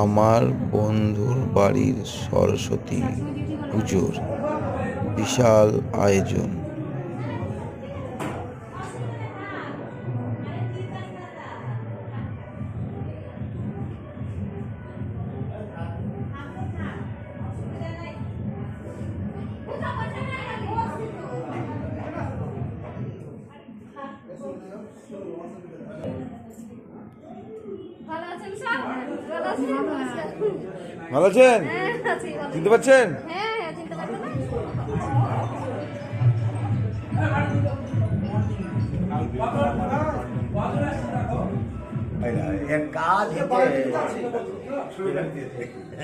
আমার বন্ধুর বাড়ির সরস্বতী পুজোর বিশাল আয়োজন। ভালো আছেন? চিনতে পারছেন?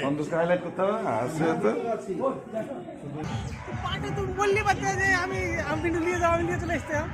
সন্তোষকে হাইলাইট করতে হবে না, আসছে তো পাটা তো বললে পারতে যে আমি নিয়ে যাও, আমি নিয়ে চলে আসতাম।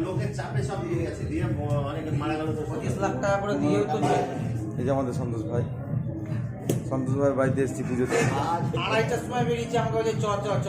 লোকের চাপে সব দিয়ে গেছে, দিয়ে অনেক মারা গেল। 25 লাখ টাকা করে দিয়েও তো এই যে আমাদের সন্তোষ ভাই বাড়িতে এসেছি পুজোতে। 2:30টার সময় বেরিয়েছে, আমাকে বলে চ চ চ